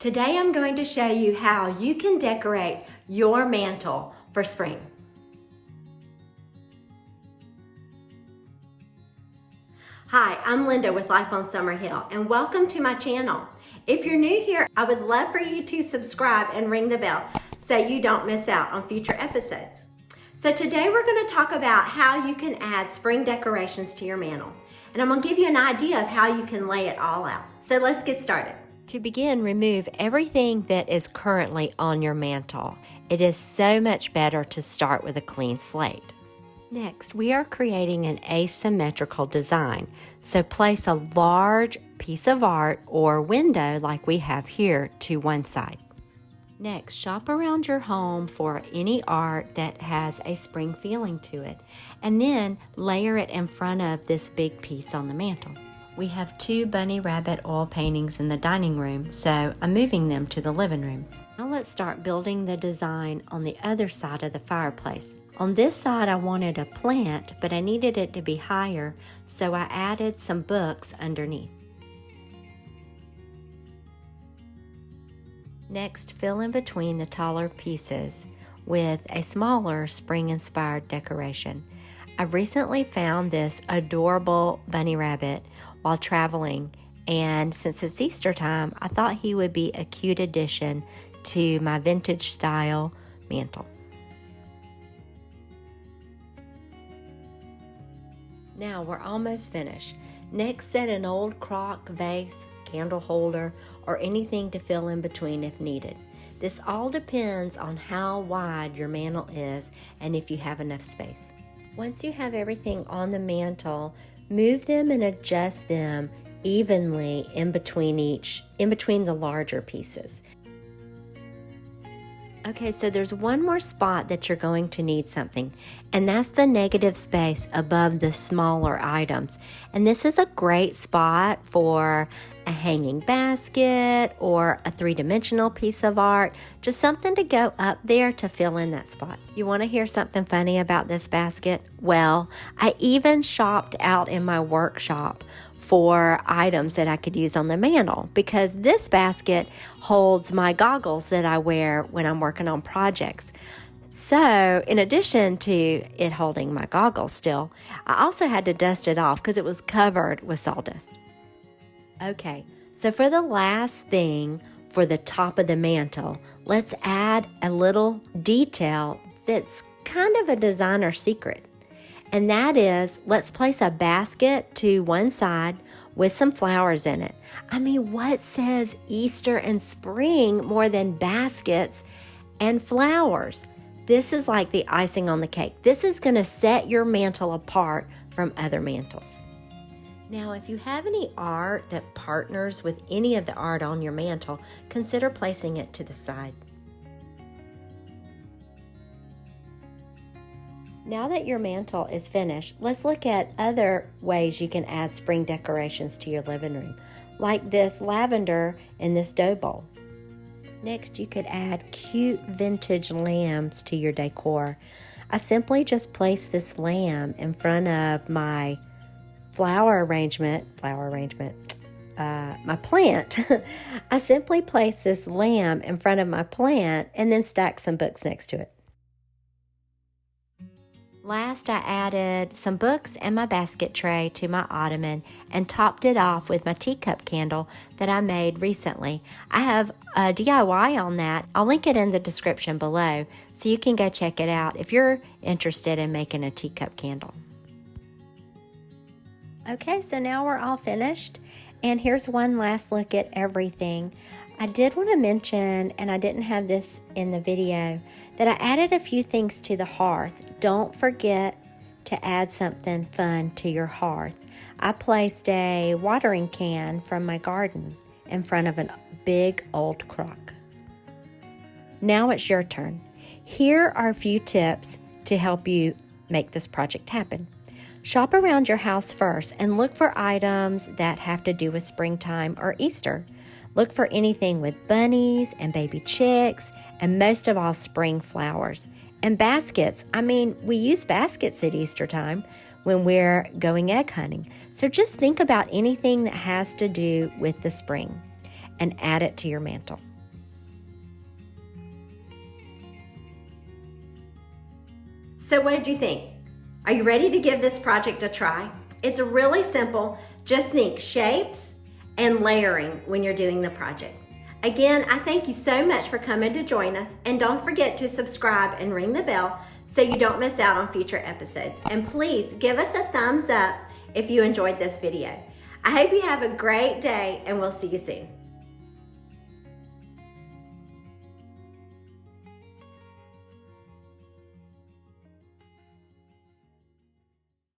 Today I'm going to show you how you can decorate your mantle for spring. Hi, I'm Linda with Life on Summerhill and welcome to my channel. If you're new here, I would love for you to subscribe and ring the bell so you don't miss out on future episodes. So today we're going to talk about how you can add spring decorations to your mantle. And I'm going to give you an idea of how you can lay it all out. So let's get started. To begin, remove everything that is currently on your mantle. It is so much better to start with a clean slate. Next, we are creating an asymmetrical design. So place a large piece of art or window like we have here to one side. Next, shop around your home for any art that has a spring feeling to it, and then layer it in front of this big piece on the mantle. We have 2 bunny rabbit oil paintings in the dining room, so I'm moving them to the living room. Now let's start building the design on the other side of the fireplace. On this side I wanted a plant, but I needed it to be higher, so I added some books underneath. Next, fill in between the taller pieces with a smaller spring-inspired decoration. I recently found this adorable bunny rabbit while traveling, and since it's Easter time, I thought he would be a cute addition to my vintage style mantle. Now we're almost finished. Next, set an old crock vase, candle holder, or anything to fill in between if needed. This all depends on how wide your mantle is and if you have enough space. Once you have everything on the mantle, move them and adjust them evenly in between the larger pieces. Okay, so there's one more spot that you're going to need something, and that's the negative space above the smaller items. And this is a great spot for a hanging basket or a 3-dimensional piece of art, just something to go up there to fill in that spot. You want to hear something funny about this basket? Well, I even shopped out in my workshop for items that I could use on the mantle, because this basket holds my goggles that I wear when I'm working on projects. So in addition to it holding my goggles still, I also had to dust it off because it was covered with sawdust. Okay, so for the last thing for the top of the mantle, let's add a little detail that's kind of a designer secret. And that is, let's place a basket to one side with some flowers in it. I mean, what says Easter and spring more than baskets and flowers? This is like the icing on the cake. This is going to set your mantle apart from other mantles. Now, if you have any art that partners with any of the art on your mantle, consider placing it to the side. Now that your mantle is finished, let's look at other ways you can add spring decorations to your living room, like this lavender in this dough bowl. Next, you could add cute vintage lambs to your decor. I simply just place this lamb in front of my my plant. I simply place this lamb in front of my plant and then stack some books next to it. Last, I added some books and my basket tray to my ottoman and topped it off with my teacup candle that I made recently. I have a DIY on that. I'll link it in the description below so you can go check it out if you're interested in making a teacup candle. Okay, so now we're all finished, and here's one last look at everything. I did want to mention, and I didn't have this in the video, that I added a few things to the hearth. Don't forget to add something fun to your hearth. I placed a watering can from my garden in front of a big old crock. Now it's your turn. Here are a few tips to help you make this project happen. Shop around your house first and look for items that have to do with springtime or Easter. Look for anything with bunnies and baby chicks, and most of all, spring flowers. And baskets. I mean, we use baskets at Easter time when we're going egg hunting. So just think about anything that has to do with the spring and add it to your mantle. So what did you think? Are you ready to give this project a try? It's really simple. Just think shapes and layering when you're doing the project. Again, I thank you so much for coming to join us, and don't forget to subscribe and ring the bell so you don't miss out on future episodes. And please give us a thumbs up if you enjoyed this video. I hope you have a great day, and we'll see you soon.